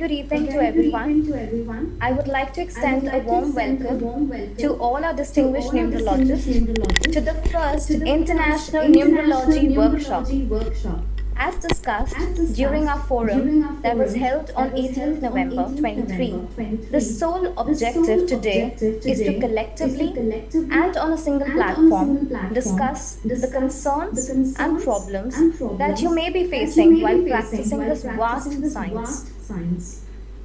good evening to everyone. I would like to extend a warm welcome to all our distinguished numerologists to the first International Numerology Workshop. As discussed during our forum that was held on 18th November 23, the sole objective today is to collectively and on a single platform discuss the concerns and problems that you may be facing while practicing this vast science.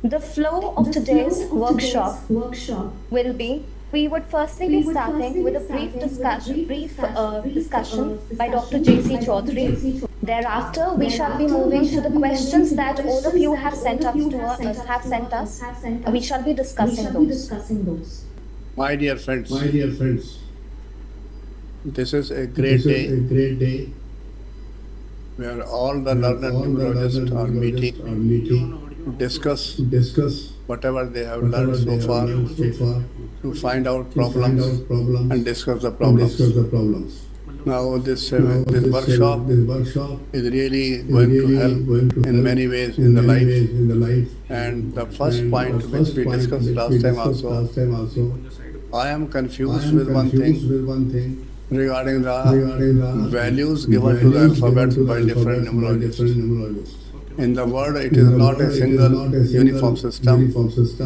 The flow of today's workshop will be we would firstly be starting with a brief discussion by Dr. J.C. Chaudhary. Thereafter, we shall be moving to the questions that all of you have sent us. We shall be discussing those. My dear friends, this is a great day where all the learned numerologists are meeting to discuss whatever they have learned so far, to find out problems and discuss the problems. Now this workshop is really going to help in many ways in the life. And the first point which we discussed last time also, I am confused with one thing regarding the values given to the alphabet by different numerologists. In the world, it is not a single uniform system,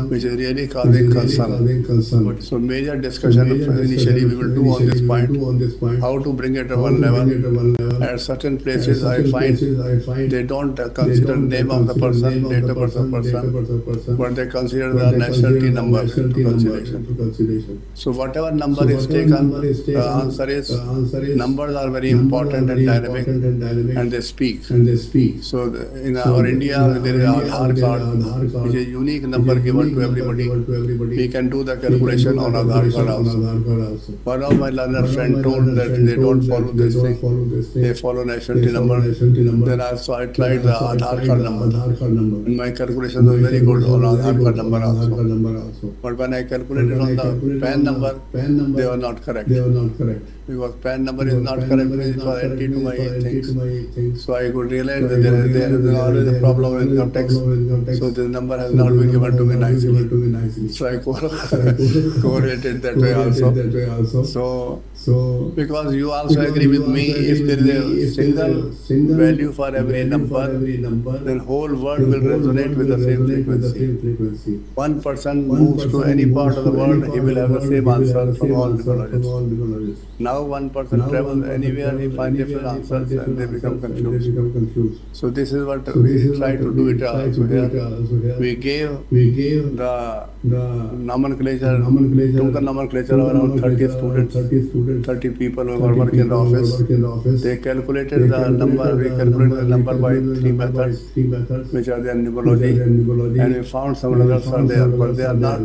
which is really causing concern. So major discussion initially we will do on this point, how to bring it to one level. At certain places, I find they don't consider name of the person, date of birth of person, but they consider the nationality number into consideration. So whatever number is taken, the answer is numbers are very important and dynamic, and they speak. So in our India, there is Aadhaar card, which is a unique number given to everybody. We can do the calculation on Aadhaar card also. One of my learned friends told that they don't follow this thing. They follow nationality number. Then also I tried the Aadhaar card number. And my calculation was very good on Aadhaar card number also. But when I calculated on the PAN number, they were not correct. Because PAN number is not correct, it was anti to my things. So I could realize that there is always a problem with income tax. So this number has not been given to me nicely. So I correlated that way also. So because you also agree with me, if there is a single value for every number, then whole world will resonate with the same frequency. One person moves to any part of the world, he will have the same answer from all numerologists. Now one person travels anywhere, he finds different answers and they become confused. So this is what we try to do it also here. We gave the nomenclature, took the nomenclature of around 30 students, 30 people who were working in the office. They calculated the number, we calculated the number by three methods, which are there in numerology, and we found some results are there, but they are not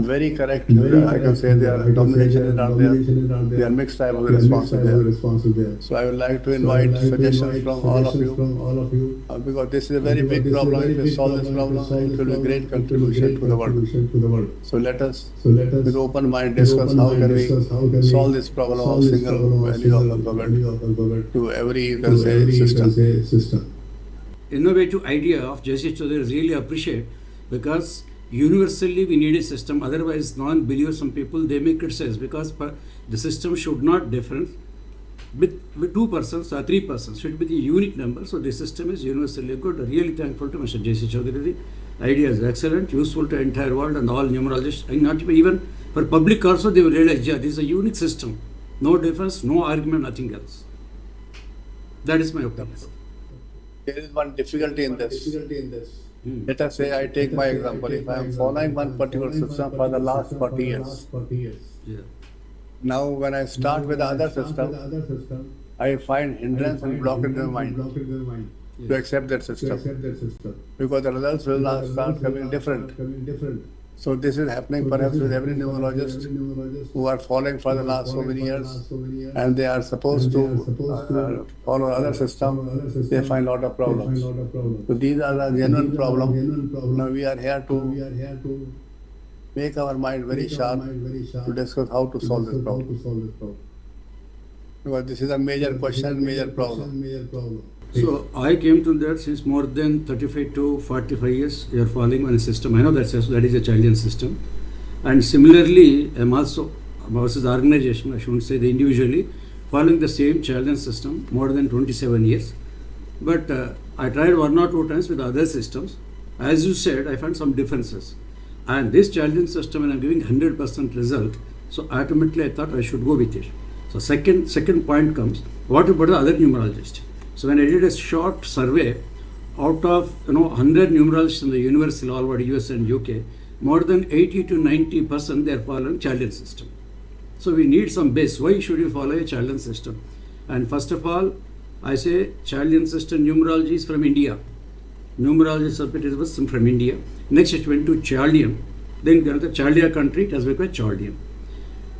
very correct. I can say their domination is not there. They are mixed type of responses there. So I would like to invite suggestions from all of you, because this is a very big problem. If we solve this problem, it will be a great contribution to the world. So let us, with open mind, discuss how can we solve this problem of single value of alphabet to every, you can say, system. Innovative idea of J.C. Chaudhary really appreciate, because universally we need a system. Otherwise, non-believers, some people, they may criticize, because the system should not differ with two persons or three persons. Should be the unique number. So the system is universally good. Really thankful to Mr. J.C. Chaudhary. The idea is excellent, useful to entire world and all numerologists, and not even for public also they will realize, yeah, this is a unique system. No difference, no argument, nothing else. That is my opinion. There is one difficulty in this. Let us say I take my example. If I am following one particular system for the last 40 years, now when I start with the other system, I find hindrance and block in my mind to accept that system, because the results will not start coming different. So this is happening perhaps with every numerologist who are following for the last so many years, and they are supposed to follow other system. They find a lot of problems. So these are the genuine problems. Now we are here to make our mind very sharp to discuss how to solve this problem. Because this is a major question, major problem. So I came to that since more than 35 to 45 years you are following one system. I know that is a Chaldean system. And similarly, I'm also versus the organization, I shouldn't say the individually, following the same Chaldean system more than 27 years. But I tried one or two times with other systems. As you said, I found some differences. And this Chaldean system, when I'm giving 100% result, so automatically I thought I should go with it. So second point comes, what about the other numerologists? So when I did a short survey, out of 100 numerologists in the universe all over US and UK, more than 80 to 90% they are following Chaldean system. So we need some base. Why should you follow a Chaldean system? And first of all, I say Chaldean system numerology is from India. Numerology subject is from India. Next it went to Chaldean. Then there is the Chaldea country, it has become Chaldean.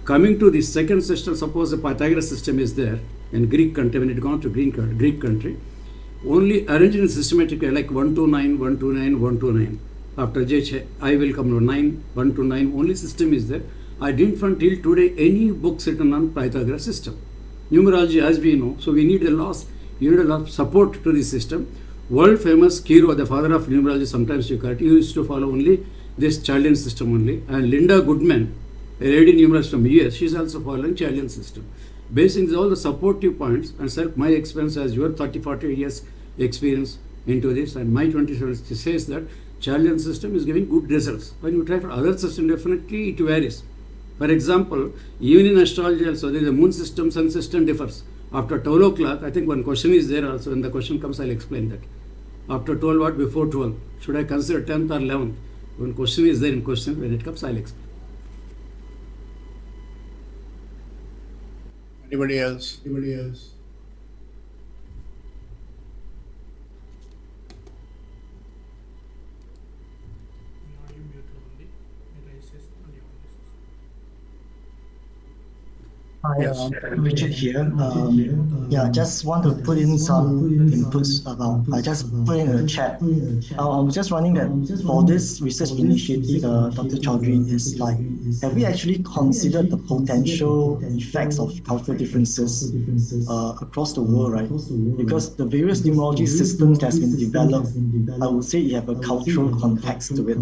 Coming to the second system, suppose the Pythagoras system is there in Greek country, when it gone to Greek country, only arranged in systematic way like 1 to 9, 1 to 9, 1 to 9. After JH, I will come to 9, 1 to 9, only system is there. I didn't find till today any books written on Pythagoras system. Numerology, as we know, so we need a lot of support to this system. World famous Kiro, the father of numerology, sometimes you correct, he used to follow only this Chaldean system only. And Linda Goodman, a lady numerologist from US, she is also following Chaldean system. Basing all the supportive points and self, my experience as your 30-40 years experience into this, and my 27 says that Chaldean system is giving good results. When you try for other system, definitely it varies. For example, even in astrology also, there is a moon system, sun system differs. After 12 o'clock, I think one question is there also. When the question comes, I'll explain that. After 12, what before 12? Should I consider 10th or 11th? One question is there in question. When it comes, I'll explain. Anybody else? Hi, Yes. Richard here. Yeah, just want to put in some inputs about. I just put in a chat. I was just wondering that for this research initiative, Dr. Chaudhary is like, have we actually considered the potential effects of cultural differences across the world, right? Because the various numerology systems that's been developed, I would say you have a cultural context to it.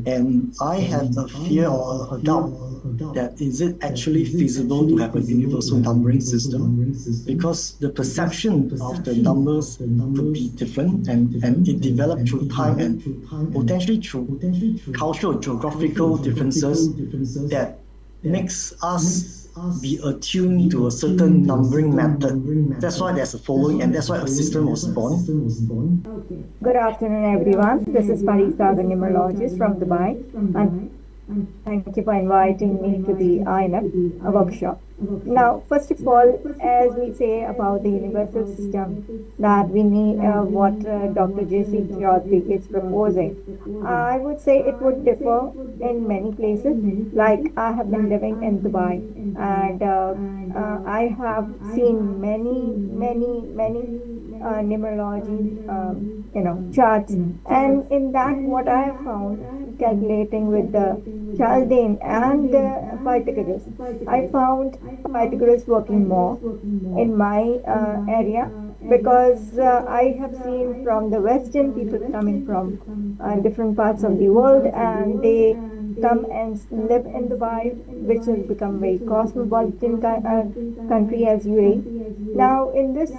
And I have a fear or a doubt that is it actually feasible to have a universal numbering system, because the perception of the numbers could be different and it developed through time and potentially through cultural geographical differences that makes us be attuned to a certain numbering method. That's why there's a following, and that's why a system was born. Good afternoon, everyone. This is Bharatiya, the numerologist from Dubai, and thank you for inviting me to the INF workshop. Now, first of all, as we say about the universal system that we need, what Dr. J.C. Chaudhary is proposing, I would say it would differ in many places. Like I have been living in Dubai, and I have seen many numerology, charts, and in that, what I have found, calculating with the Chaldean and the Pythagoras, I found Pythagoras working more in my area, because I have seen from the Western people coming from different parts of the world, and they come and live in Dubai, which has become very cosmopolitan country as UAE. Now, in this,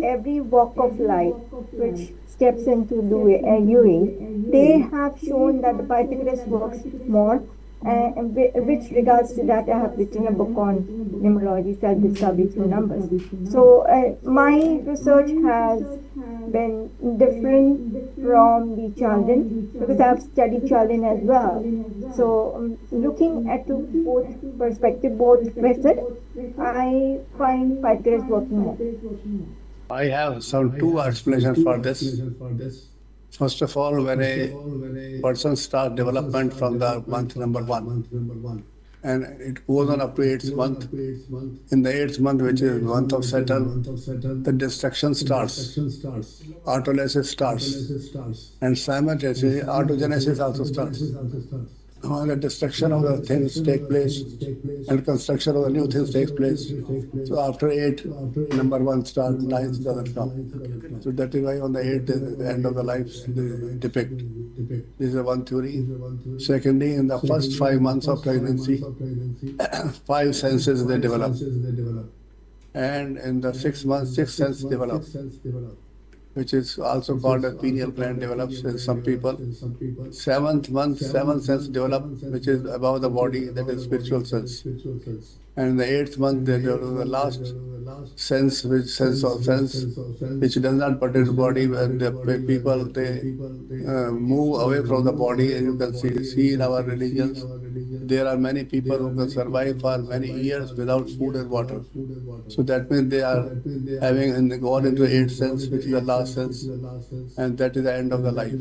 every walk of life which steps into UAE, they have shown that the Pythagoras works more. Which regards to that, I have written a book on numerology, self-discovery through numbers. So my research has been different from the Chaldean, because I have studied Chaldean as well. So looking at both perspective, both methods, I find Pythagoras working more. I have some two explanations for this. First of all, when a person starts development from the month number one, and it goes on up to 8th month, in the 8th month, which is month of Saturn, the destruction starts, autolysis starts, and simultaneously autogenesis also starts. the destruction of the things take place and construction of the new things takes place. So after 8, number 1 starts, 9 doesn't come. So that is why on the 8th, the end of the life they depict. This is one theory. Secondly, in the first 5 months of pregnancy, 5 senses they develop. And in the 6 months, 6 senses develop, which is also called as pineal gland develops in some people. 7th month, 7th sense develop, which is above the body, that is spiritual sense. And in the 8th month, they develop the last sense, which does not pertain to the body. When the people move away from the body, and you can see in our religions, there are many people who can survive for many years without food and water. So that means they are having gone into 8th sense, which is the last sense, and that is the end of the life.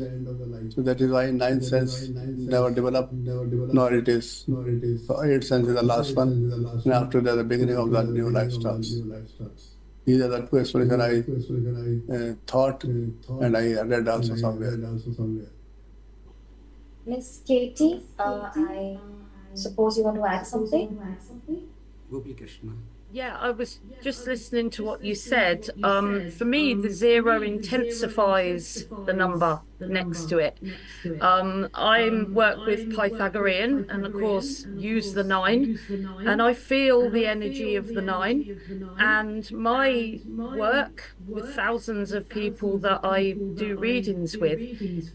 So that is why 9th sense never developed, nor it is. So 8th sense is the last one, and after that the beginning of the new life starts. These are the two explanations I thought, and I read also somewhere. Miss Katie, I suppose you want to add something? Gopi Krishna. Yeah, I was just listening to what you said. For me, the 0 intensifies the number next to it. I work with Pythagorean and, of course, use the 9, and I feel the energy of the 9. And my work with thousands of people that I do readings with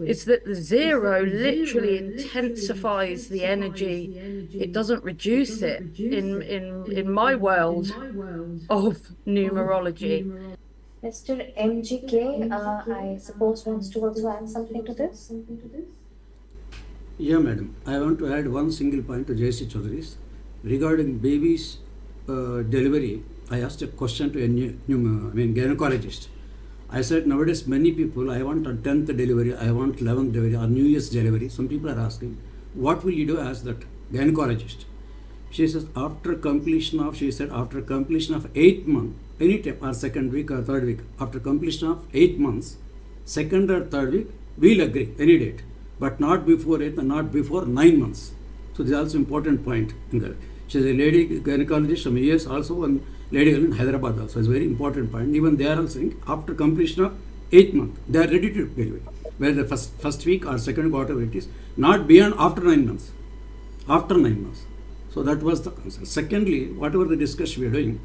is that the 0 literally intensifies the energy. It doesn't reduce it in my world of numerology. Mr. MGK, I suppose wants to also add something to this? Yeah, madam. I want to add one single point to J.C. Chaudhary's. Regarding baby's delivery, I asked a question to a gynecologist. I said, nowadays many people, I want a 10th delivery, I want 11th delivery, or New Year's delivery. Some people are asking, what will you do as that gynecologist? She says, after completion of 8th month, any time, or 2nd week or 3rd week, after completion of 8 months, 2nd or 3rd week, we'll agree, any date, but not before 8 and not before 9 months. So this is also important point in that. She's a lady gynecologist from US, also one lady in Hyderabad also. It's a very important point. Even they are also saying, after completion of 8th month, they are ready to deliver. Where the first week or 2nd quarter it is, not beyond after 9 months. After 9 months. So that was the concern. Secondly, whatever the discussion we are doing,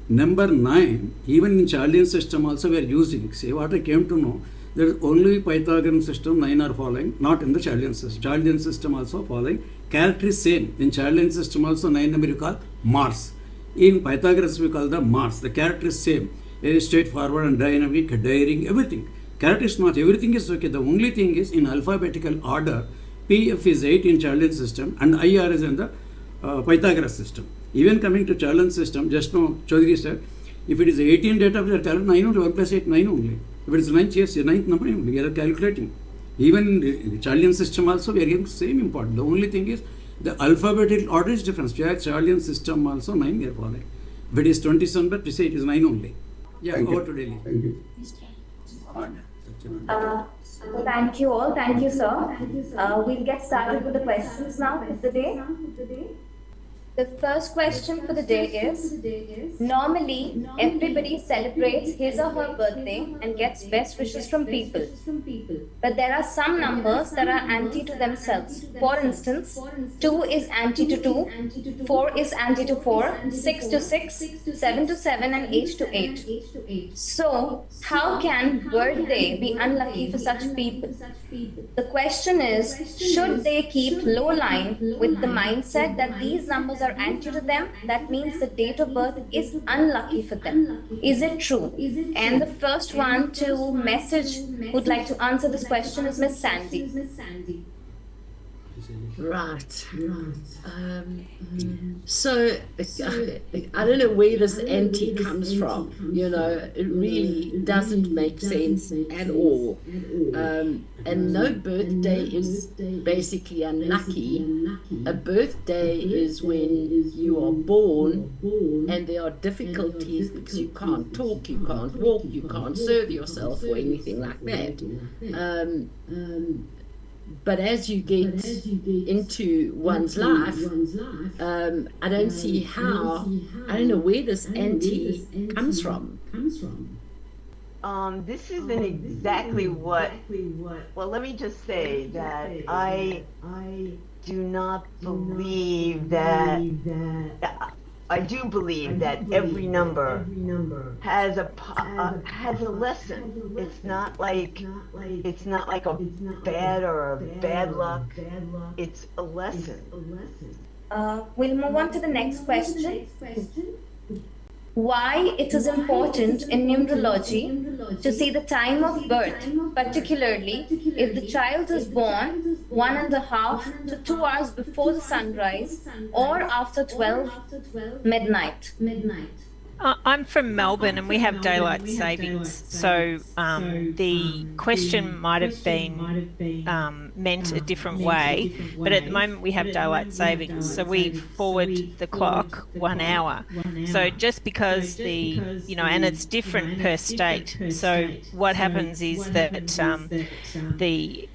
number 9, even in Chaldean system also we are using. See, what I came to know, there is only Pythagorean system 9 are following, not in the Chaldean system. Chaldean system also following. Character is same. In Chaldean system also 9 number you call Mars. In Pythagoras we call the Mars. The character is same. Very straightforward and dynamic, daring, everything. Character is not, everything is okay. The only thing is in alphabetical order, PF is 8 in Chaldean system and IR is in the Pythagoras system. Even coming to Chaldean system, just now Chaudhary said, if it is 18 date of the Chaldean, 9 only, 1 plus 8, 9 only. If it is 9, yes, 9th number only, we are calculating. Even in the Chaldean system also, we are getting same important. The only thing is, the alphabetical order is different. Chaldean system also 9 we are following. If it is 27, but we say it is 9 only. Yeah, Thank over you. to Delhi. Thank you. So thank you all. Thank you, sir. We'll get started with the questions now of the day. The first question for the day is, normally everybody celebrates his or her birthday and gets best wishes from people. But there are some numbers that are anti to themselves. For instance, 2 is anti to 2, 4 is anti to 4, 6 to 6, 7 to 7 and 8 to 8. So, how can birthday be unlucky for such people? The question is, should they keep low line with the mindset that these numbers are anti to them? That means the date of birth is unlucky for them. Is it true? And the first one to message who'd like to answer this question is Miss Sandy. Right. So I don't know where this anti comes from. You know, it really doesn't make sense at all. And no birthday is basically unlucky. A birthday is when you are born and there are difficulties because you can't talk, you can't walk, you can't serve yourself or anything like that. But as you get into one's life, I don't see how, I don't know where this anti comes from. This isn't exactly what, well, let me just say that I do not believe that, I do believe that every number has a lesson. It's not like a bad or a bad luck. It's a lesson. We'll move on to the next question. Why it is important in numerology to see the time of birth, particularly if the child is born 1.5 to 2 hours before the sunrise or after 12 midnight. I'm from Melbourne and we have daylight savings, so the question might have been meant a different way, but at the moment we have daylight savings, so we forward the clock 1 hour. So just because and it's different per state, so what happens is that the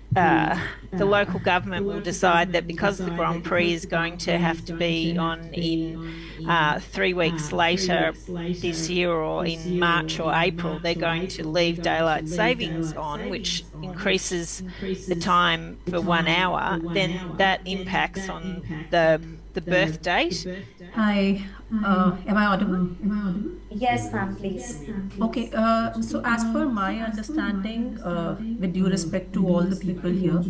local government will decide that because the Grand Prix is going to have to be on in 3 weeks later this year or in March or April, they're going to leave daylight savings on, which increases the time for 1 hour, then that impacts on the birth date. Hi, am I audible? Yes, ma'am, please. Okay, so as per my understanding, with due respect to all the people here,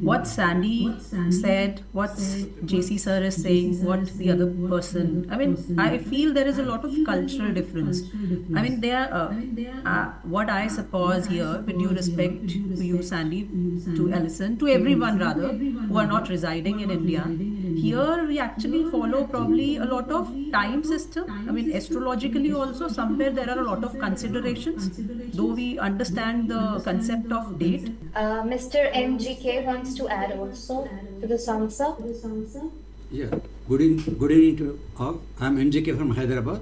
what Sandy said, what JC sir is saying, what the other person, I mean, I feel there is a lot of cultural difference. I mean, what I suppose here, with due respect to you, Sandy, to Ellison, to everyone rather, who are not residing in India, here we actually follow probably a lot of time system. I mean, astrologically also somewhere there are a lot of considerations, though we understand the concept of date. Mr. MGK wants to add also to this answer. Yeah, good evening to all. I am MGK from Hyderabad.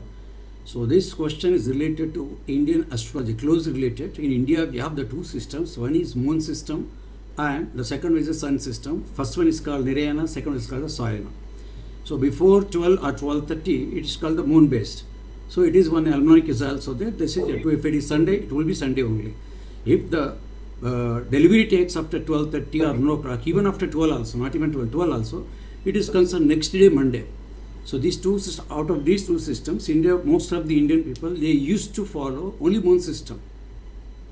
So this question is related to Indian astrology, closely related. In India, we have the two systems. One is moon system and the second one is the sun system. First one is called Nirayana, second one is called the Soyana. So before 12 or 12:30, it is called the moon based. So it is one almanac is also there. This is if it is Sunday, it will be Sunday only. If the delivery takes after 12:30 or 1 o'clock, even after 12 also, not even 12 also, it is concerned next day Monday. So these two out of these two systems, India, most of the Indian people, they used to follow only moon system.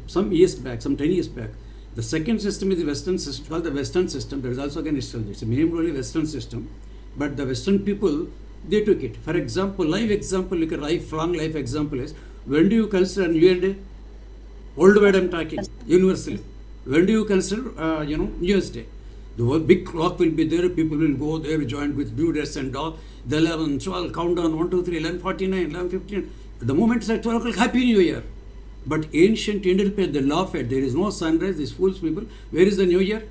Some years back, some 10 years back. The second system is the Western system, called the Western system. There is also again astrology. It's a minimally Western system. But the Western people, they took it. For example, life example, like a lifelong life example is, when do you consider New Year Day? Worldwide I'm talking, universally. When do you consider, New Year's Day? The big clock will be there, people will go there, joined with new dress and all. The 11, 12, countdown, 1, 2, 3, 11:49, 11:15. The moment it's at 12 o'clock, Happy New Year. But ancient Indian people, they laugh at, there is no sunrise, these fools people. Where is the New Year?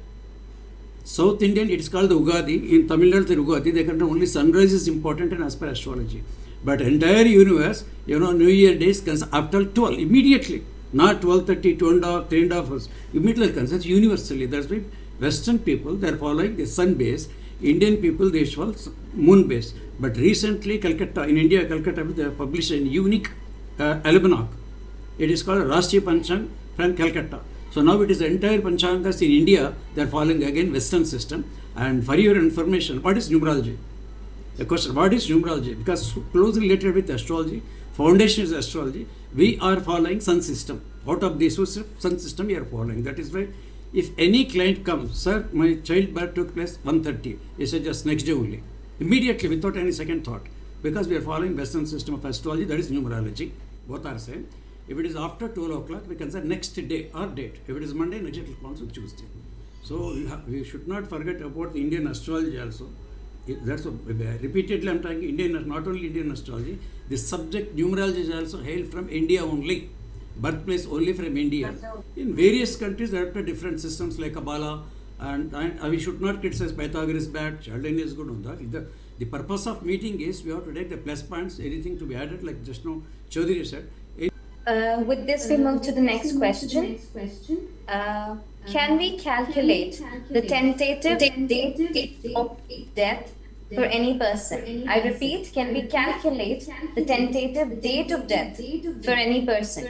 South Indian, it is called the Ugadi. In Tamil Nadu, the Ugadi, they consider only sunrise is important and as per astrology. But entire universe, New Year days comes after 12, immediately. Not 12:30, 2.5, 3.5 hours. Immediately comes universally. That's why Western people, they are following the sun based. Indian people, they follow moon based. But recently, Calcutta, in India, Calcutta, they have published a unique almanac. It is called Rashtriya Panchang from Calcutta. So now it is the entire Panchangas in India, they are following again Western system. And for your information, what is numerology? The question, what is numerology? Because closely related with astrology, foundation is astrology, we are following sun system. Out of this sun system we are following. That is why if any client comes, sir, my child birth took place 1:30, he said just next day only. Immediately, without any second thought. Because we are following Western system of astrology, that is numerology. Both are same. If it is after 12 o'clock, we can say next day or date. If it is Monday, next day it will come on Tuesday. So we should not forget about the Indian astrology also. That's repeatedly I'm talking Indian, not only Indian astrology. The subject numerology is also hailed from India only. Birthplace only from India. In various countries there are different systems like Kabbalah, and we should not criticize Pythagoras bad, Chaldean is good on that. The purpose of meeting is we have to take the plus points, anything to be added, like just now Chaudhary said. With this, we move to the next question. can we calculate the tentative date of death for any person? I repeat, can we calculate the tentative date of death for any person?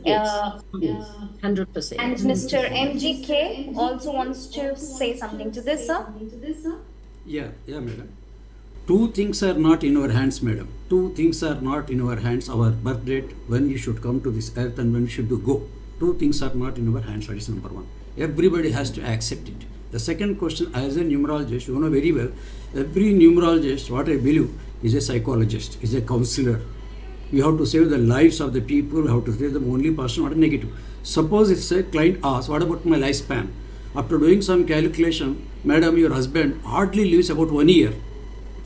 Yes, Uh, yes, 100%. and Mr. MGK also wants to say something to this, sir. Yeah, madam. Two things are not in our hands, madam. Two things are not in our hands. Our birth date, when you should come to this earth and when you should go. Two things are not in our hands. That is number one. Everybody has to accept it. The second question, as a numerologist, you know very well, every numerologist, what I believe, is a psychologist, is a counselor. You have to save the lives of the people, how to save them only person, not negative. Suppose if a client asks, what about my lifespan? After doing some calculation, madam, your husband hardly lives about 1 year.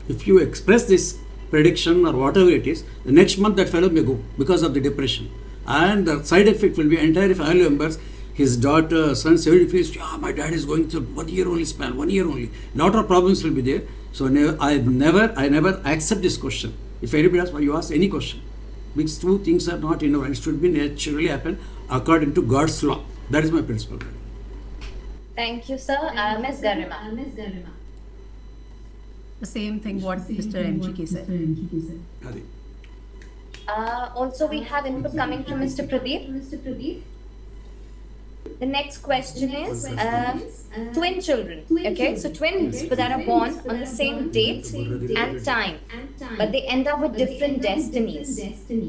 If you express this prediction or whatever it is, the next month that fellow may go because of the depression. And the side effect will be entire family members, his daughter, son, everybody feels, my dad is going through 1 year only span, 1 year only. Lot of problems will be there. So I never accept this question. If anybody asks, you ask any question. These two things are not in our hands. It should be naturally happen according to God's law. That is my principle. Thank you, sir. Ms. Garima. The same thing what Mr. MGK said. Adi. Also, we have input coming from Mr. Pradeep. The next question is twin children. Okay, so twins that are born on the same date and time, but they end up with different destinies.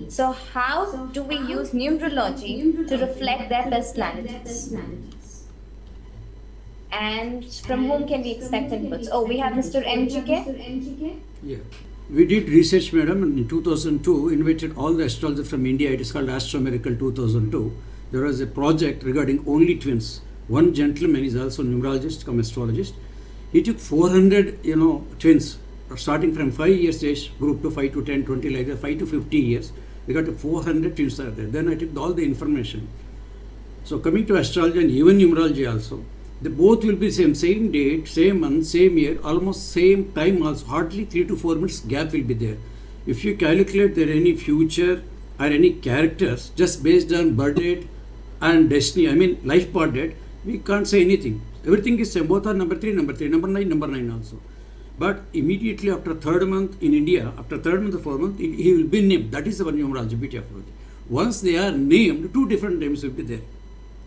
So, how do we use numerology to reflect their personalities? And from whom can we expect inputs? Oh, we have Mr. MGK. Yeah. We did research, madam, in 2002, invited all the astrologers from India. It is called Astro Miracle 2002. There was a project regarding only twins. One gentleman is also a numerologist, come astrologist. He took 400, twins, starting from 5 years age group to 5 to 10, 20, like that, 5 to 50 years. We got 400 twins are there. Then I took all the information. So coming to astrology and even numerology also, they both will be same date, same month, same year, almost same time also. Hardly 3 to 4 minutes gap will be there. If you calculate there any future or any characters just based on birth date and destiny, life part date, we can't say anything. Everything is same. Both are number 3, number 9, number 9 also. But immediately after 3rd month in India, after 3rd month or 4th month, he will be named. That is our numerology, beauty of it. Once they are named, 2 different names will be there.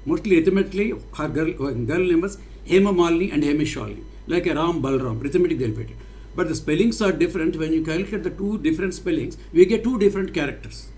Mostly arithmetically, her girl names Hema Malini and Hema Shalini, like a Ram Balram, arithmetic they'll put it. But the spellings are different. When you calculate the 2 different spellings, we get 2 different characters.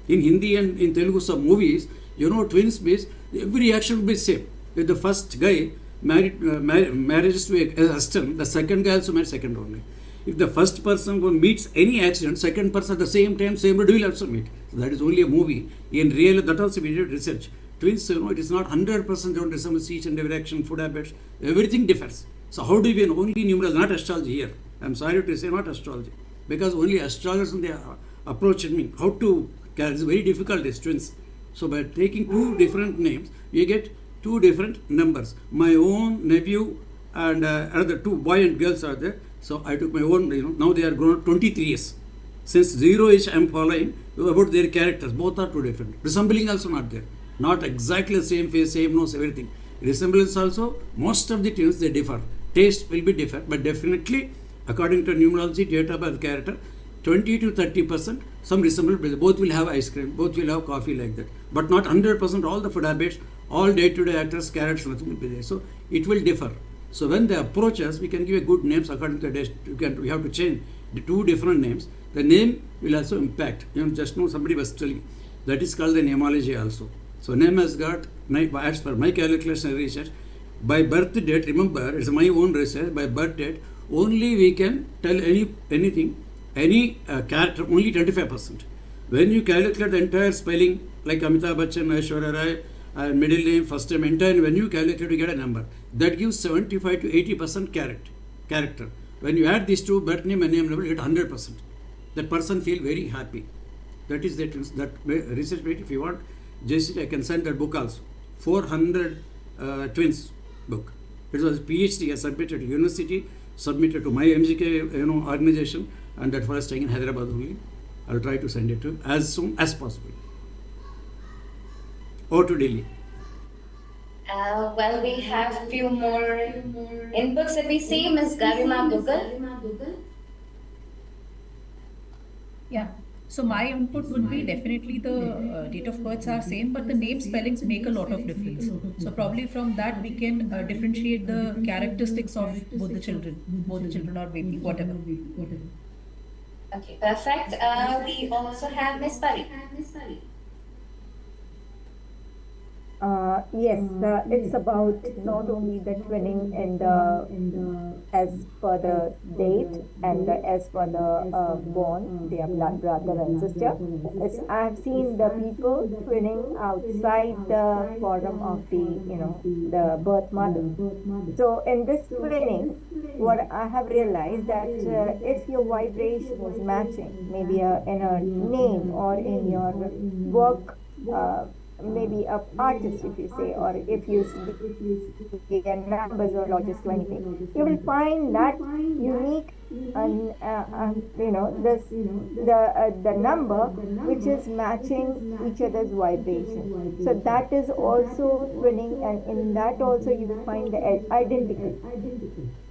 In Hindi and in Telugu, some movies, twins based, every action will be same. If the first guy marriages to a husband, the second guy also marries second only. If the first person who meets any accident, second person at the same time, same day will also meet. So that is only a movie. In real, that also we did research. Twins, it is not 100% don't resemble each and every action, food habits, everything differs. So how do we know? Only numerology, not astrology here. I'm sorry to say not astrology. Because only astrologers they approached me. How to, it's very difficult, these twins. So by taking 2 different names, you get 2 different numbers. My own nephew and another 2 boy and girls are there. So I took my own, now they are grown 23 years. Since 0 age I am following about their characters. Both are 2 different. Resembling also not there. Not exactly the same face, same nose, everything. Resemblance also, most of the twins they differ. Taste will be different, but definitely according to numerology, date of birth, character, 20 to 30%, some resemblance. Both will have ice cream, both will have coffee like that. But not 100% all the food habits, all day-to-day actors, characters, nothing will be there. So it will differ. So when they approach us, we can give a good names according to the we have to change the 2 different names. The name will also impact. Just now somebody was telling. That is called the numerology also. So name has got, as per my calculation and research, by birth date, remember, it's my own research, by birth date, only we can tell anything, any character, only 25%. When you calculate the entire spelling, like Amitabh Bachchan, Aishwarya Rai, middle name, first name, entire, when you calculate, you get a number. That gives 75 to 80% character. When you add these 2, birth name and name number, you get 100%. That person feel very happy. That is that research rate. If you want, I can send that book also. 400 twins book. It was a PhD I submitted to university, submitted to my MGK organization, and that was staying in Hyderabad only. I'll try to send it to as soon as possible. Or to Delhi. Well, we have few more inputs that we see. Ms. Garima Google. Yeah. So my input would be definitely the date of births are same, but the name spellings make a lot of difference. So probably from that we can differentiate the characteristics of both the children or baby, whatever. Okay, perfect. We also have Miss Pari. Yes, it's about not only the twinning and as per the date and as per the born, their blood brother and sister. I've seen the people twinning outside the forum of the birth mother. So in this twinning, what I have realized that if your vibration is matching, maybe in a name or in your work. Maybe a artist, if you say, or if you see a numerologist or anything, you will find that unique and this the number which is matching each other's vibration. So that is also twinning, and in that also you will find the identical.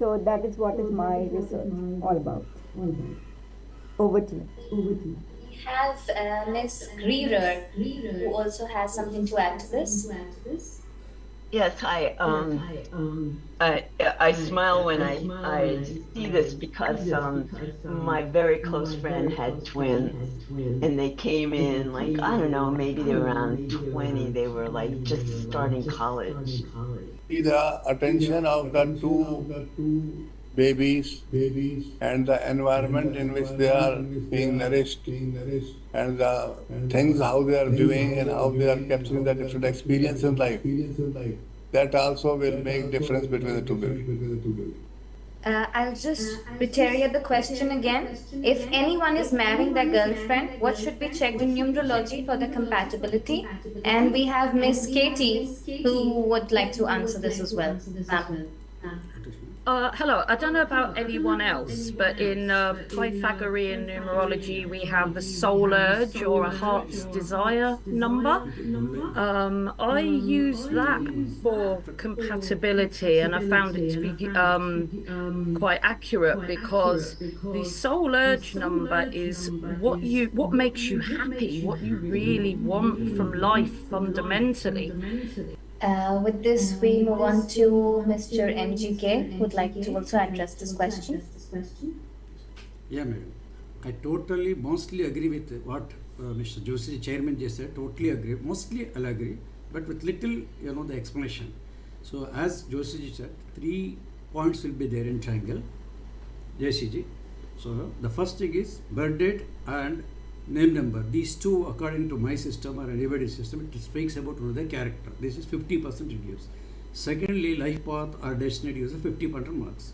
So that is what is my research all about. Over to you. We have Miss Greer, who also has something to add to this. Yes, I smile when I see this because my very close friend had twins, and they came in like, I don't know, maybe they were around 20. They were like just starting college. See the attention of the two babies and the environment in which they are being nourished and the things how they are doing and how they are capturing the different experience in life. That also will make difference between the two babies. I'll just reiterate the question again. If anyone is marrying their girlfriend, what should be checked in numerology for the compatibility? And we have Miss Katie, who would like to answer this as well. Hello, I don't know about anyone else, but in Pythagorean numerology, we have the soul urge or a heart's desire number. I use that for compatibility, and I found it to be quite accurate because the soul urge number is what makes you happy, what you really want from life fundamentally. With this, we move on to Mr. MGK, who would like to also address this question. Yeah, madam. I totally, mostly agree with what Mr. Joshi, chairman, just said. Totally agree. Mostly I'll agree, but with little, the explanation. So as Joshi said, 3 points will be there in triangle. JCG. So the first thing is birth date and name number. These two, according to my system or anybody's system, it speaks about the character. This is 50% it gives. Secondly, life path or destiny gives 50% marks.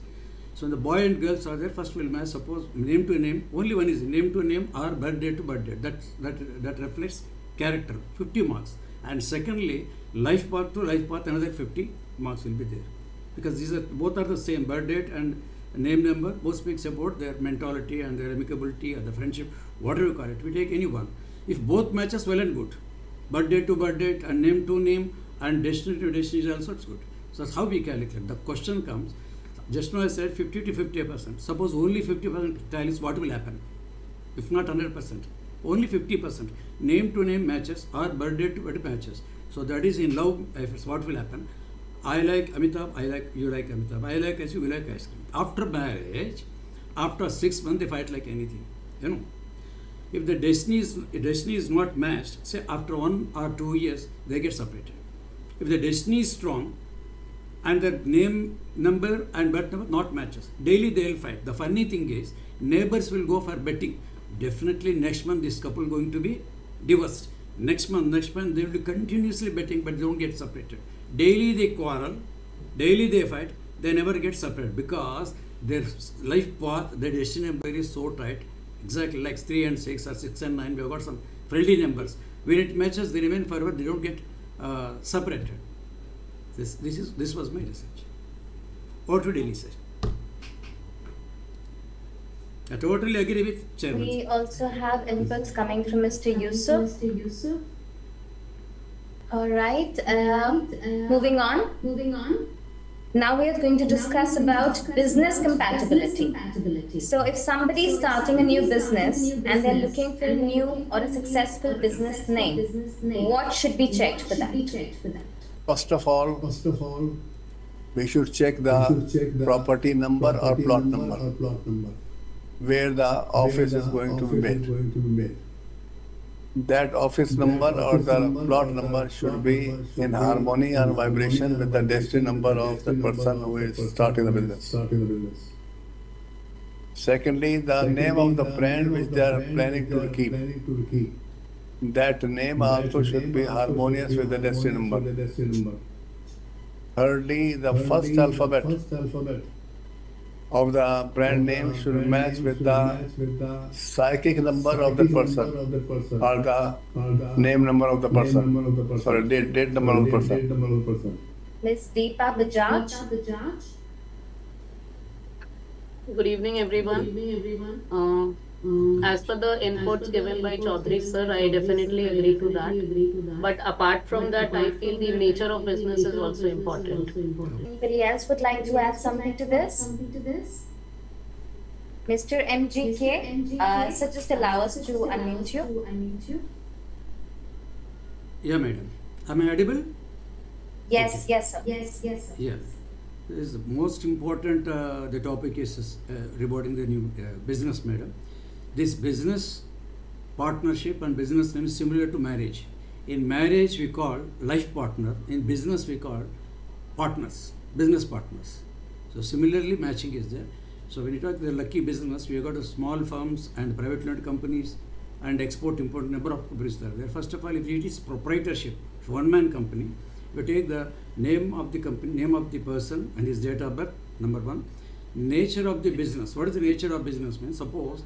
So the boy and girls are there. First will match. Suppose name to name. Only one is name to name or birthday to birthday. That reflects character. 50 marks. And secondly, life path to life path, another 50 marks will be there. Because these are both are the same. Birth date and name number both speaks about their mentality and their amicability or the friendship, whatever you call it. We take any one. If both matches, well and good. Birthday to birthday and name to name and destiny to destiny is also it's good. So that's how we calculate. The question comes, just now I said 50 to 50%. Suppose only 50% tallies, what will happen? If not 100%, only 50%. Name to name matches or birthday to birthday matches. So that is in love affairs, what will happen? I like Amitabh, you like Amitabh. I like ice cream, you like ice cream. After marriage, after 6 months, they fight like anything. If the destiny is not matched, say after 1 or 2 years, they get separated. If the destiny is strong and the name number and birth number not matches, daily they will fight. The funny thing is, neighbors will go for betting. Definitely next month this couple going to be divorced. Next month they will be continuously betting, but they don't get separated. Daily they quarrel, daily they fight, they never get separated because their life path, their destiny number is so tight, exactly like 3 and 6 or 6 and 9, we have got some friendly numbers. When it matches, they remain forever, they don't get separated. This was my research. Or to daily research. I totally agree with Chairman. We also have inputs coming from Mr. Yusuf. All right. Moving on. Now we are going to discuss about business compatibility. So if somebody is starting a new business and they're looking for a new or a successful business name, what should be checked for that? First of all, we should check the property number or plot number where the office is going to be made. That office number or the plot number should be in harmony or vibration with the destiny number of the person who is starting the business. Secondly, the name of the brand which they are planning to keep. That name also should be harmonious with the destiny number. Thirdly, the first alphabet of the brand name should match with the psychic number of the person or the name number of the person. Sorry, date number of the person. Ms. Deepa Bajaj. Good evening, everyone. As per the inputs given by Chaudhary sir, I definitely agree to that. But apart from that, I feel the nature of business is also important. Anybody else would like to add something to this? Mr. MGK, so just allow us to unmute you. Yeah, madam. Am I audible? Yes, Okay. yes, sir. Yeah. This is the most important, the topic is regarding the new business, madam. This business partnership and business name is similar to marriage. In marriage, we call life partner. In business, we call partners, business partners. So similarly, matching is there. So when you talk the lucky business, we have got small firms and private limited companies and export-import number of companies there. First of all, if it is proprietorship, one-man company, we take the name of the company, name of the person and his date of birth, number one. Nature of the business. What is the nature of business means? Suppose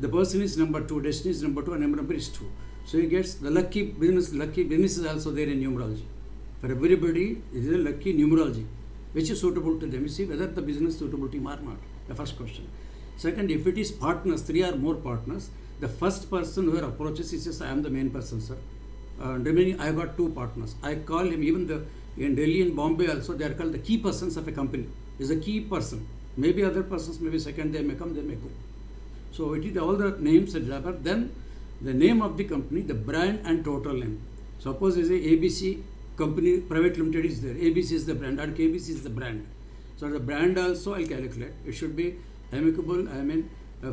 the person is number 2, destiny is number 2, and number is 2. So he gets the lucky business is also there in numerology. For everybody, it is a lucky numerology, which is suitable to them. You see whether the business is suitable to him or not. The first question. Second, if it is partners, 3 or more partners, the first person who approaches, he says, I am the main person, sir. Remaining, I got 2 partners. I call him, even in Delhi and Bombay also, they are called the key persons of a company. Is a key person. Maybe other persons, maybe second, they may come, they may go. So it is all the names and whatever. Then the name of the company, the brand and total name. Suppose is a ABC company, private limited is there. ABC is the brand and KBC is the brand. So the brand also I'll calculate. It should be amicable,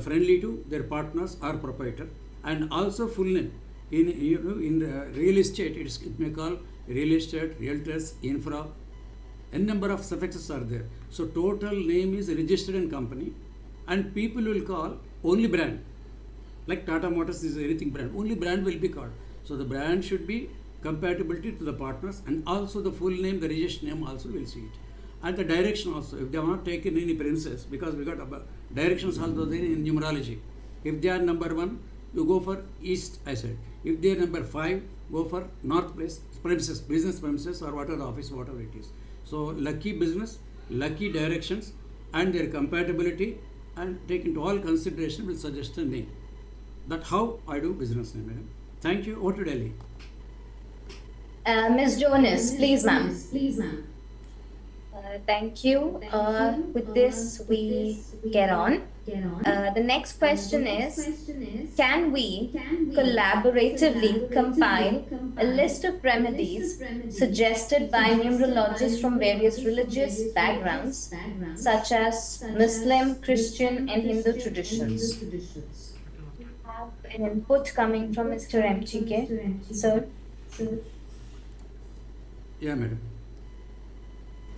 friendly to their partners or proprietor, and also full name. In real estate, it may call real estate, realtors, infra. N number of suffixes are there. So total name is registered in company, and people will call only brand. Like Tata Motors is anything brand. Only brand will be called. So the brand should be compatibility to the partners, and also the full name, the registered name also will see it. And the direction also. If they have not taken any premises, because we got directions also there in numerology. If they are number 1, you go for east, I said. If they are number 5, go for north place, premises, business premises, or whatever office, whatever it is. So lucky business, lucky directions, and their compatibility, and take into all consideration will suggest a name. That's how I do business name, madam. Thank you. Over to Delhi. Ms. Jonas, please, ma'am. Thank you. With this, we get on. The next question is, can we collaboratively compile a list of remedies suggested by numerologists from various religious backgrounds, such as Muslim, Christian, and Hindu traditions? We have an input coming from Mr. MGK. Sir? Yeah, madam.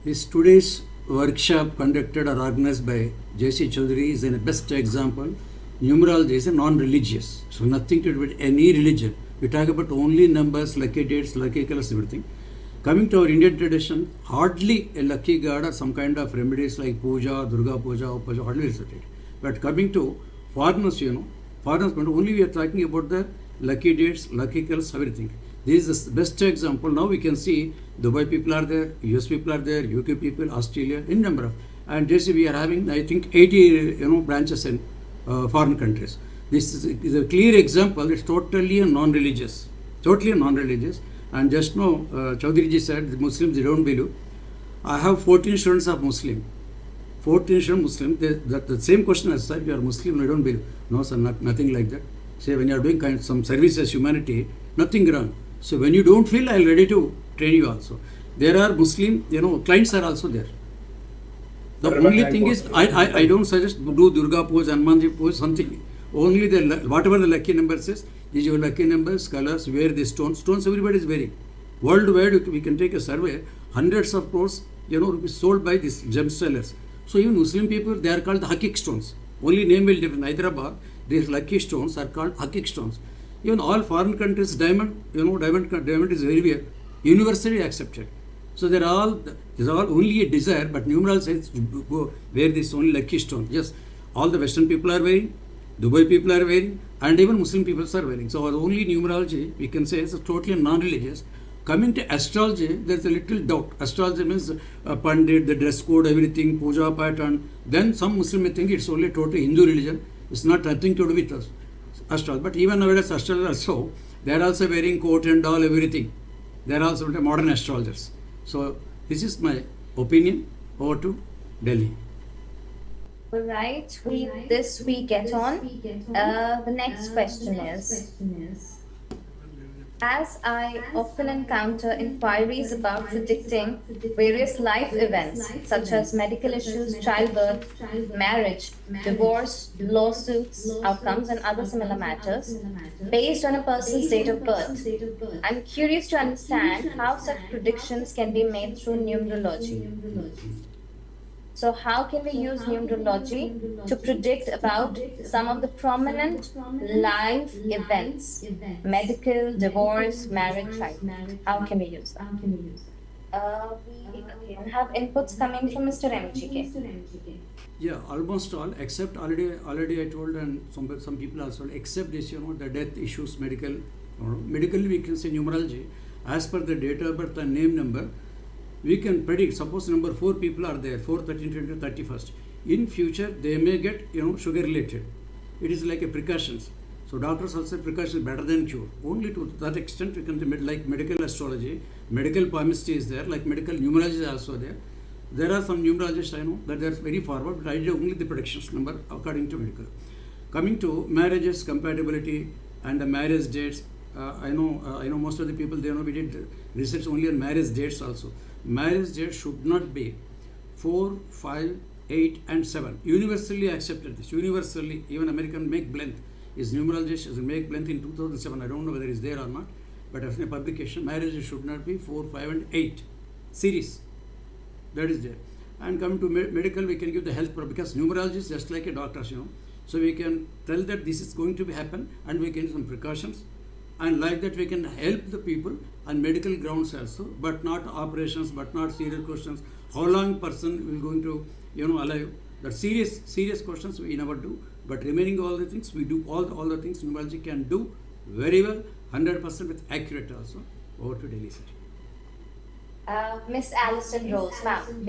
This today's workshop conducted or organized by J.C. Chaudhary is a best example. Numerology is a non-religious, so nothing to do with any religion. We talk about only numbers, lucky dates, lucky colors, everything. Coming to our Indian tradition, hardly a lucky god or some kind of remedies like puja, Durga puja, Upaja, hardly is it. But coming to foreigners, foreigners, but only we are talking about the lucky dates, lucky colors, everything. This is the best example. Now we can see Dubai people are there, US people are there, UK people, Australia, in number of. And this we are having, I think, 80 branches in foreign countries. This is a clear example. It's totally a non-religious, And just now, Chaudhary ji said the Muslims they don't believe. I have 14 students of Muslim. 14 students Muslim. The same question as said, you are Muslim, you don't believe. No, sir, nothing like that. Say when you are doing some service as humanity, nothing wrong. So when you don't feel, I am ready to train you also. There are Muslim, clients are also there. The only thing is, I don't suggest do Durga pose, Hanumanji pose, something. Only whatever the lucky number says, these are your lucky numbers, colors, wear the stones. Stones everybody is wearing. Worldwide, we can take a survey, hundreds of crores, rupees sold by these gem sellers. So even Muslim people, they are called the Hakik stones. Only name will differ. In Hyderabad, these lucky stones are called Hakik stones. Even all foreign countries, diamond is very well universally accepted. So these are all only a desire, but numerals says go wear this only lucky stone. Yes, all the Western people are wearing, Dubai people are wearing, and even Muslim people are wearing. So our only numerology, we can say, is totally non-religious. Coming to astrology, there's a little doubt. Astrology means Pandit, the dress code, everything, puja pattern. Then some Muslim may think it's only totally Hindu religion. It's not nothing to do with us. Astrology. But even nowadays, astrologers also, they are also wearing coat and all, everything. They are also modern astrologers. So this is my opinion. Over to Delhi. All right, with this we get on. The next question is, as I often encounter inquiries about predicting various life events such as medical issues, childbirth, marriage, divorce, lawsuits, outcomes, and other similar matters based on a person's date of birth, I'm curious to understand how such predictions can be made through numerology. So how can we use numerology to predict about some of the prominent life events, medical, divorce, marriage, childbirth? How can we use that? We again have inputs coming from Mr. MGK. Yeah, almost all, except already I told, and some people also, except this, the death issues, medically we can say numerology, as per the date of birth and name number, we can predict, suppose number 4 people are there, 4, 13, 20, 31st. In future, they may get, sugar related. It is like a precautions. So doctors also say precaution is better than cure. Only to that extent, we can say like medical astrology, medical palmistry is there, like medical numerology is also there. There are some numerologists I know that they are very forward, but I do only the predictions number according to medical. Coming to marriages, compatibility, and the marriage dates, I know most of the people, they know we did research only on marriage dates also. Marriage date should not be 4, 5, 8 and 7. Universally accepted this. Universally, even American Make Blank is numerologist is Make Blank in 2007. I don't know whether it's there or not, but as a publication, marriage should not be 4, 5 and 8. Series. That is there. And coming to medical, we can give the health because numerology is just like a doctor, So we can tell that this is going to be happen and we can do some precautions. And like that we can help the people on medical grounds also, but not operations, but not serious questions. How long person will going to, alive? The serious questions we never do, but remaining all the things, we do all the things numerology can do very well, 100% with accurate also. Over to Delhi, sir. Miss Alison Rose, ma'am,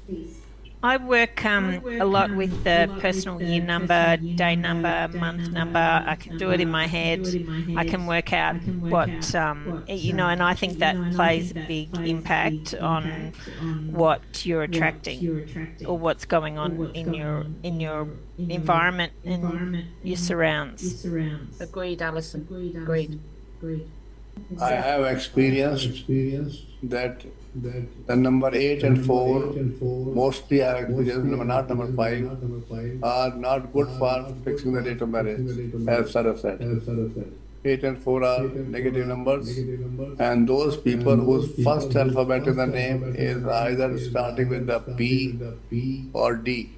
please. I work a lot with the personal year number, day number, month number. I can do it in my head. I can work out what, and I think that plays a big impact on what you're attracting or what's going on in your environment and your surrounds. Agreed, Alison. Agreed. I have experienced that the number 8 and 4, mostly I have experienced, not number 5, are not good for fixing the date of marriage, as Sarah said. 8 and 4 are negative numbers, and those people whose first alphabet in the name is either starting with the P or D.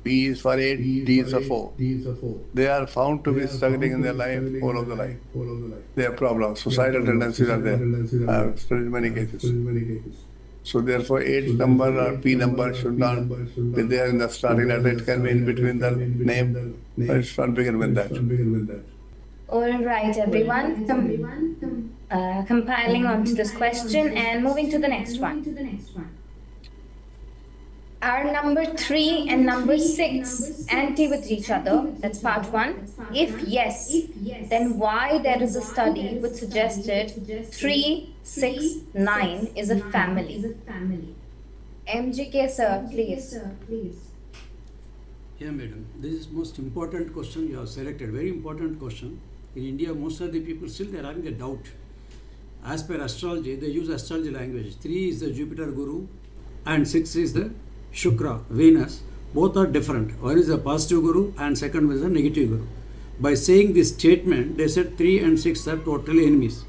P is for 8, D is for 4. They are found to be struggling in their life, all of the life. They have problems. Suicidal tendencies are there. I have experienced many cases. So therefore, 8 number or P number should not be there in the starting letter. It can be in between the name, but it should not begin with that. All right, everyone. Compiling onto this question and moving to the next one. Are number 3 and number 6 anti with each other? That's part 1. If yes, then why there is a study which suggested 3, 6, 9 is a family? MGK sir, please. Yeah, madam. This is most important question you have selected. Very important question. In India, most of the people still they are having a doubt. As per astrology, they use astrology language. 3 is the Jupiter Guru, and 6 is the Shukra, Venus. Both are different. One is the positive Guru, and second one is the negative Guru. By saying this statement, they said 3 and 6 are totally enemies.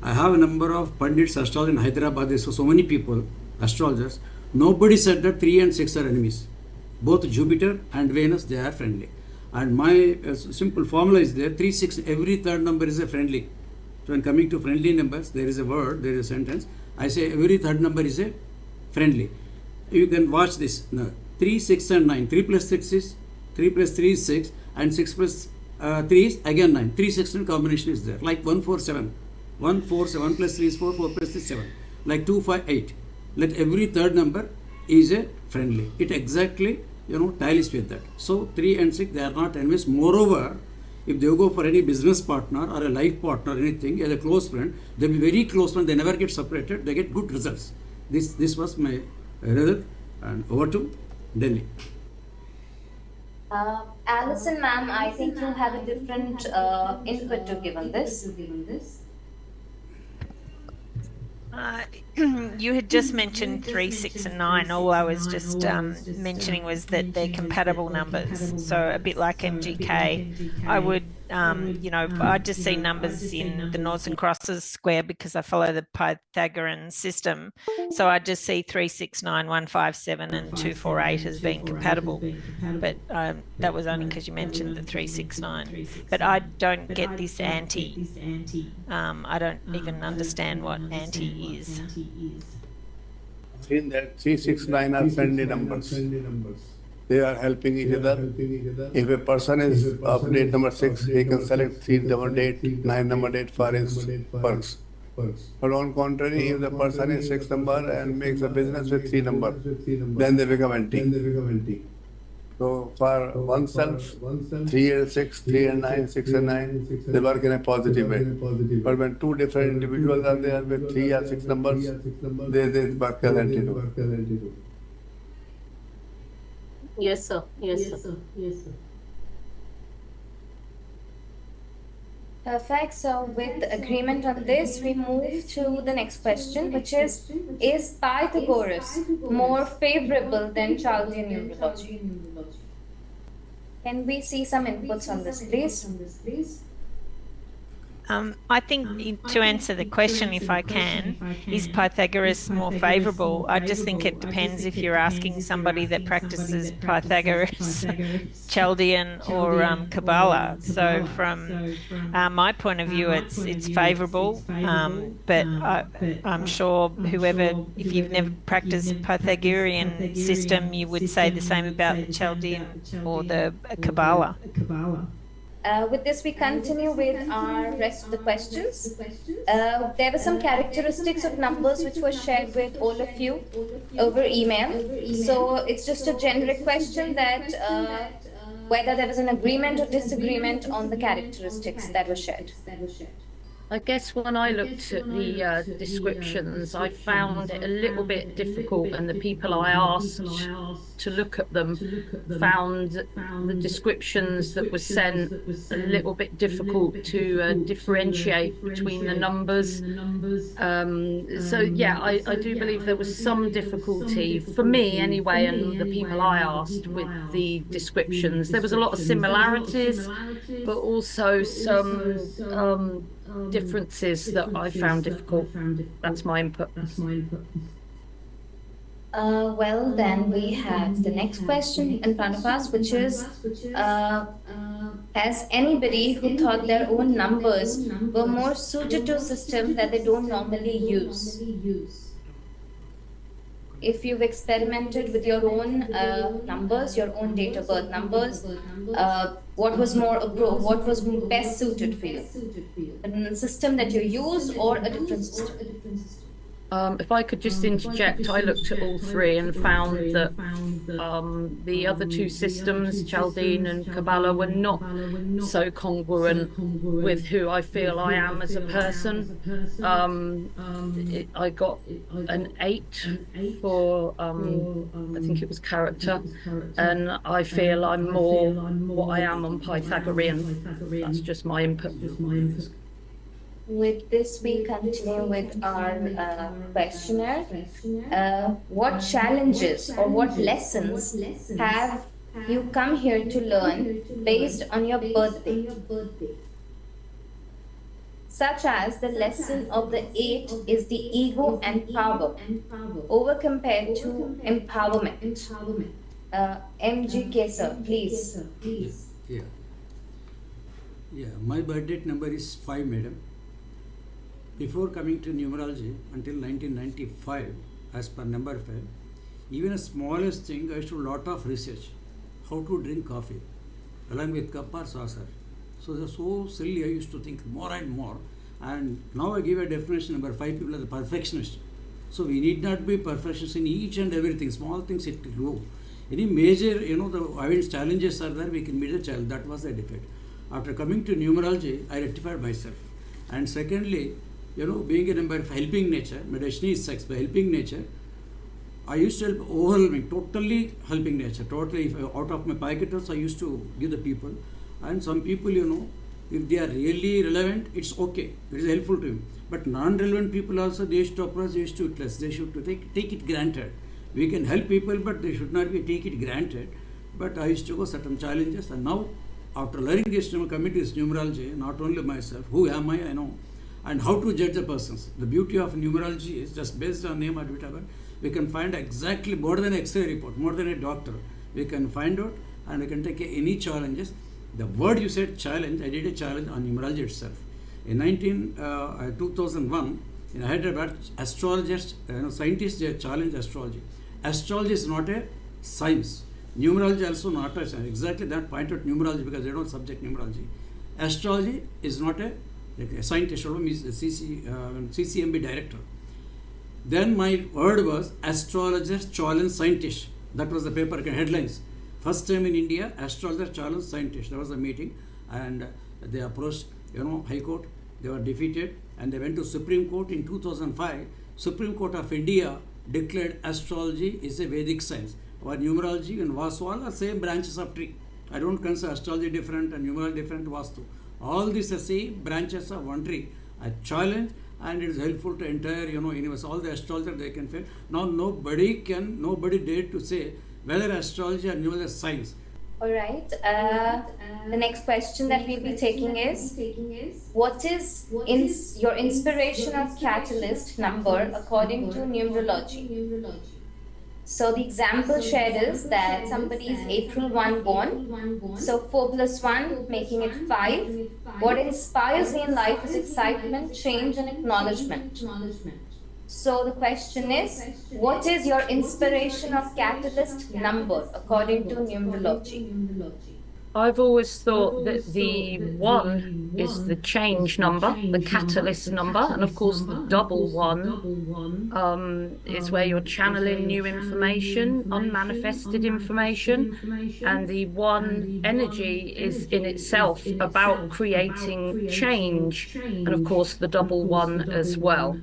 I have a number of Pandits astrologers in Hyderabad. There's so many people, astrologers. Nobody said that 3 and 6 are enemies. Both Jupiter and Venus, they are friendly. And my simple formula is there, 3, 6, every third number is a friendly. So when coming to friendly numbers, there is a word, there is a sentence. I say every third number is a friendly. You can watch this. Now, 3, 6 and 9. 3 plus 6 is, 3 plus 3 is 6 and 6 plus 3 is again 9. 3, 6 and combination is there. Like 1, 4, 7. 1, 4, 7 plus 3 is 4, 4 plus 3 is 7. Like 2, 5, 8. Let every third number is a friendly. It exactly, tallies with that. So 3 and 6, they are not enemies. Moreover, if they go for any business partner or a life partner, anything, as a close friend, they'll be very close friend. They never get separated. They get good results. This was my result. And over to Delhi. Alison ma'am, I think you have a different input to give on this. You had just mentioned 3, 6, and 9. All I was just mentioning was that they're compatible numbers. So a bit like MGK, I would, I just see numbers in the noughts and crosses square because I follow the Pythagorean system. So I just see 3, 6, 9, 1, 5, 7, and 2, 4, 8 as being compatible. But that was only because you mentioned the 3, 6, 9. But I don't get this anti. I don't even understand what anti is. Seen that 3, 6, 9 are friendly numbers. They are helping each other. If a person is of date number 6, he can select 3 number date, 9 number date for his works. But on contrary, if the person is 6 number and makes a business with 3 number, then they become anti. So for oneself, 3 and 6, 3 and 9, 6 and 9, they work in a positive way. But when two different individuals are there with 3 or 6 numbers, they work as anti. Yes, sir. Yes, sir. Perfect. So with agreement on this, we move to the next question, which is Pythagoras more favorable than Chaldean numerology? Can we see some inputs on this, please? I think to answer the question, if I can, is Pythagoras more favourable? I just think it depends if you're asking somebody that practices Pythagoras, Chaldean or Kabbalah. So from my point of view, it's favourable, but I'm sure if you've never practiced Pythagorean system, you would say the same about the Chaldean or the Kabbalah. With this, we continue with our rest of the questions. There were some characteristics of numbers which were shared with all of you over email. So it's just a generic question that whether there was an agreement or disagreement on the characteristics that were shared. I guess when I looked at the descriptions, I found it a little bit difficult, and the people I asked to look at them found the descriptions that were sent a little bit difficult to differentiate between the numbers. So yeah, I do believe there was some difficulty for me anyway, and the people I asked with the descriptions. There was a lot of similarities, but also some differences that I found difficult. That's my input. Well, then we have the next question in front of us, which is, has anybody who thought their own numbers were more suited to a system that they don't normally use? If you've experimented with your own numbers, your own date of birth numbers, what was best suited for you? A system that you use or a different system? If I could just interject, I looked at all three and found that the other two systems, Chaldean and Kabbalah, were not so congruent with who I feel I am as a person. I got an 8 for, I think it was character, and I feel I'm more what I am on Pythagorean. That's just my input. With this, we continue with our questionnaire. What challenges or what lessons have you come here to learn based on your birthday? Such as the lesson of the 8 is the ego and power, over compared to empowerment. MGK sir, please. Yeah, my birth date number is 5, madam. Before coming to numerology until 1995, as per number 5, even a smallest thing, I used to do a lot of research. How to drink coffee, along with cup or saucer. So they're so silly, I used to think more and more. And now I give a definition, number 5 people are the perfectionists. So we need not be perfectionists in each and everything. Small things it will go. Any major, the events, challenges are there, we can meet the challenge. That was the defect. After coming to numerology, I rectified myself. And secondly, being a number of helping nature, my destiny is sex, by helping nature, I used to help overwhelming, totally helping nature. Totally, if out of my pocket also, I used to give the people. And some people, if they are really relevant, it's okay. It is helpful to him. But non-relevant people also, they used to approach, they used to utilise. They should take it granted. We can help people, but they should not be take it granted. But I used to go certain challenges. And now, after learning this, coming to this numerology, not only myself, who am I know. And how to judge the persons. The beauty of numerology is just based on name or whatever, we can find exactly more than an X-ray report, more than a doctor. We can find out and we can take any challenges. The word you said challenge, I did a challenge on numerology itself. In 2001, in Hyderabad, astrologists, scientists, they challenged astrology. Astrology is not a science. Numerology also not a science. Exactly that point out numerology because they don't subject numerology. Astrology is not a scientist, is a CCMB director. Then my word was astrologist challenge scientist. That was the paper headlines. First time in India, astrologer challenge scientist. That was the meeting, and they approached, High Court. They were defeated, and they went to Supreme Court in 2005. Supreme Court of India declared astrology is a Vedic science. Our numerology and Vastu all are same branches of tree. I don't consider astrology different and numerology different Vastu. All these are same branches of one tree. I challenge, and it is helpful to entire, universe. All the astrologers, they can fail. Now nobody dare to say whether astrology or numerology is science. All right. The next question that we'll be taking is, what is your inspirational catalyst number according to numerology? So the example shared is that somebody is April 1 born, so 4 plus 1 making it 5. What inspires me in life is excitement, change and acknowledgement. So the question is, what is your inspirational catalyst number according to numerology? I've always thought that the 1 is the change number, the catalyst number, and of course the double 1 is where you're channeling new information, unmanifested information, and the 1 energy is in itself about creating change, and of course the double 1 as well.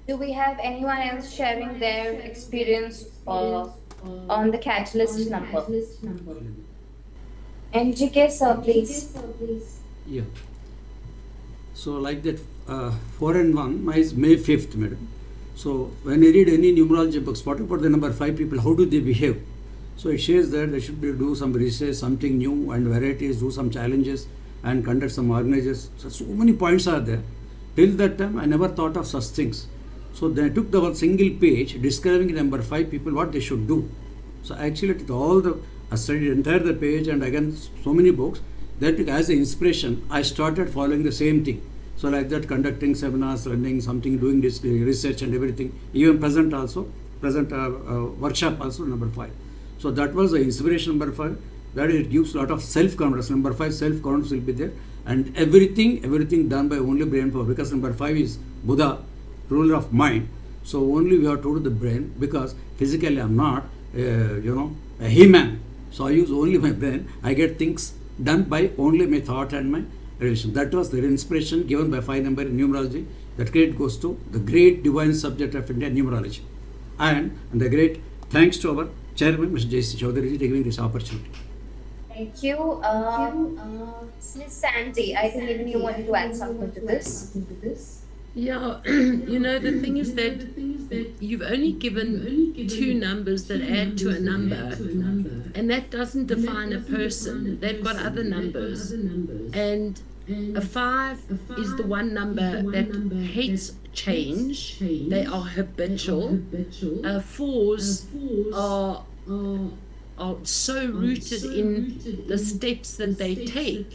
Do we have anyone else sharing their experience on the catalyst number? MGK sir, please. Yeah. So like that, 4 and 1, mine is May 5th, madam. So when I read any numerology books, what about the number 5 people, how do they behave? So it says that they should do some research, something new and varieties, do some challenges and conduct some organizations. So many points are there. Till that time, I never thought of such things. So they took the one single page describing number 5 people, what they should do. So actually, I studied entire the page and again so many books. That as an inspiration, I started following the same thing. So like that, conducting seminars, learning something, doing this research and everything. Even present workshop also number 5. So that was the inspiration number 5. That it gives a lot of self-confidence. Number 5, self-confidence will be there. And everything done by only brain power, because number 5 is Buddha, ruler of mind. So only we have to do the brain, because physically I'm not, a he-man. So I use only my brain. I get things done by only my thought and my relation. That was the inspiration given by 5 number in numerology. That credit goes to the great divine subject of Indian numerology. And the great thanks to our chairman, Mr. J.C. Chaudhary, giving this opportunity. Thank you. Miss Sandy, I think even you wanted to add something to this. Yeah, the thing is that you've only given 2 numbers that add to a number, and that doesn't define a person. They've got other numbers. And a 5 is the one number that hates change. They are habitual. 4s are so rooted in the steps that they take.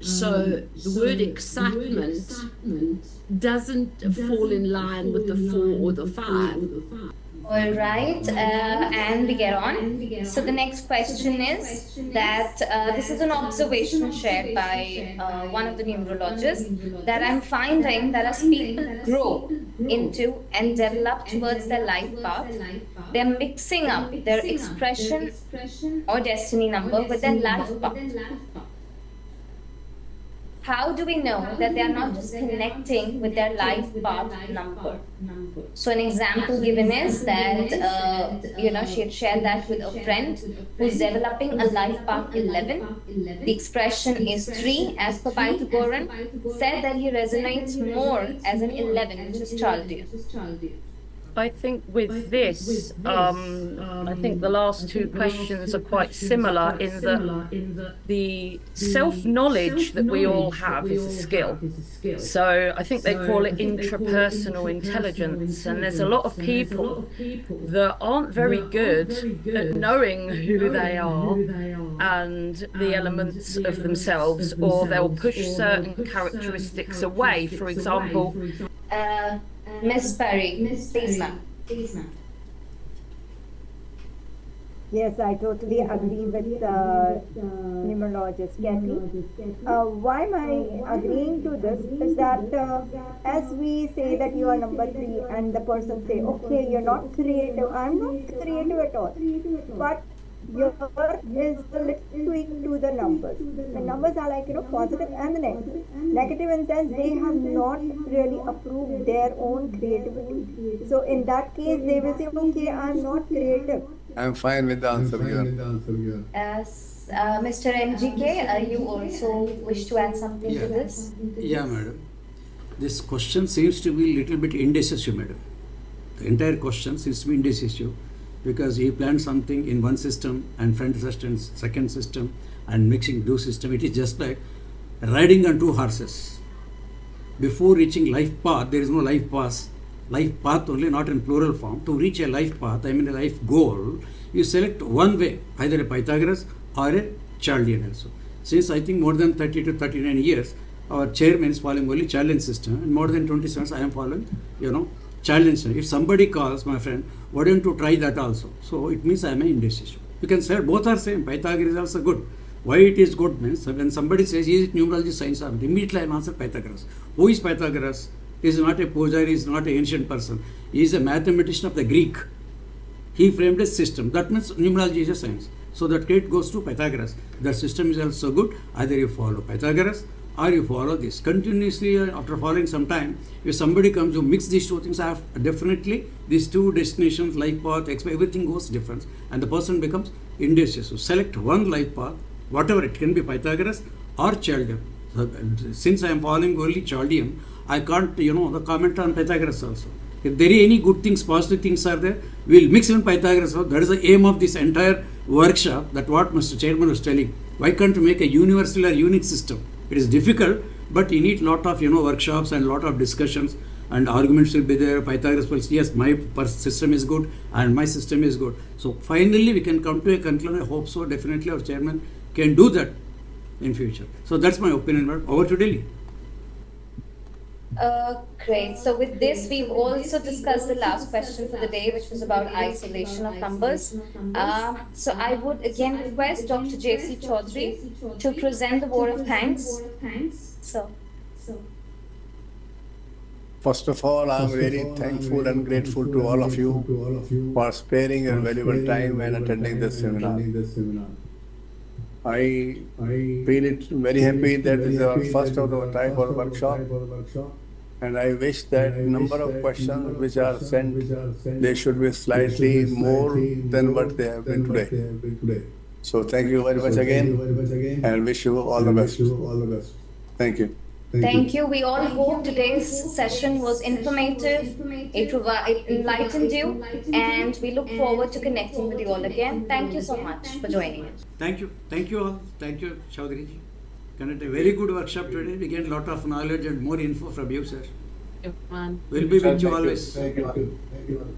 So the word excitement doesn't fall in line with the 4 or the 5. All right, and we get on. So the next question is that this is an observation shared by one of the numerologists, that I'm finding that as people grow into and develop towards their life path, they're mixing up their expression or destiny number with their life path. How do we know that they are not just connecting with their life path number? So an example given is that, she had shared that with a friend who's developing a life path 11. The expression is 3 as per Pythagorean, said that he resonates more as an 11, which is Chaldean. I think with this, I think the last 2 questions are quite similar in that the self-knowledge that we all have is a skill. So I think they call it intrapersonal intelligence, and there's a lot of people that aren't very good at knowing who they are and the elements of themselves, or they'll push certain characteristics away. For example, Miss Perry, please ma'am. Yes, I totally agree with numerologist Kathy. Why am I agreeing to this is that as we say that you are number 3 and the person say, okay, you're not creative, I'm not creative at all, but your is a little tweak to the numbers. The numbers are like, positive and the negative. Negative in sense they have not really approved their own creativity. So in that case, they will say, okay, I'm not creative. I'm fine with the answer here. Mr. MGK, you also wish to add something to this? Yeah, madam. This question seems to be a little bit indecisive, madam. The entire question seems to be indecisive, because he planned something in one system and front system, second system, and mixing 2 system. It is just like riding on 2 horses. Before reaching life path, there is no life path. Life path only, not in plural form. To reach a life path, I mean a life goal, you select one way, either a Pythagoras or a Chaldean also. Since I think more than 30 to 39 years, our chairman is following only Chaldean system, and more than 20 years I am following, Chaldean system. If somebody calls, my friend, why don't you try that also? So it means I am an indecision. You can say both are same. Pythagoras is also good. Why it is good means when somebody says he is numerology science, immediately I answer Pythagoras. Who is Pythagoras? He is not a pujari, he is not an ancient person. He is a mathematician of the Greek. He framed a system. That means numerology is a science. So that credit goes to Pythagoras. The system is also good. Either you follow Pythagoras or you follow this. Continuously, after following some time, if somebody comes to mix these 2 things, I have definitely these 2 destinations, life path, everything goes different, and the person becomes indecisive. So select one life path, whatever it can be, Pythagoras or Chaldean. So, since I am following only Chaldean, I can't, the comment on Pythagoras also. If there are any good things, positive things are there, we will mix in Pythagoras. So that is the aim of this entire workshop, that what Mr. Chairman was telling. Why can't you make a universal or unique system? It is difficult, but you need lot of workshops and lot of discussions, and arguments will be there. Pythagoras will say, yes, my system is good and my system is good. So finally we can come to a conclusion. I hope so. Definitely our chairman can do that in future. So that's my opinion. Over to Delhi. Great. So with this, we've also discussed the last question for the day, which was about isolation of numbers. So I would again request Dr. JC Chaudhary to present the vote of thanks. So. First of all, I'm really thankful and grateful to all of you for sparing your valuable time and attending this seminar. I feel it very happy that this is our first of the type of workshop, and I wish that number of questions which are sent, they should be slightly more than what they have been today. So thank you very much again, and wish you all the best. Thank you. Thank you. We all hope today's session was informative, it enlightened you, and we look forward to connecting with you all again. Thank you so much for joining us. Thank you. Thank you all. Thank you, Chaudhary ji. Conducted a very good workshop today. We get a lot of knowledge and more info from you, sir. Everyone. We'll be with you always. Thank you.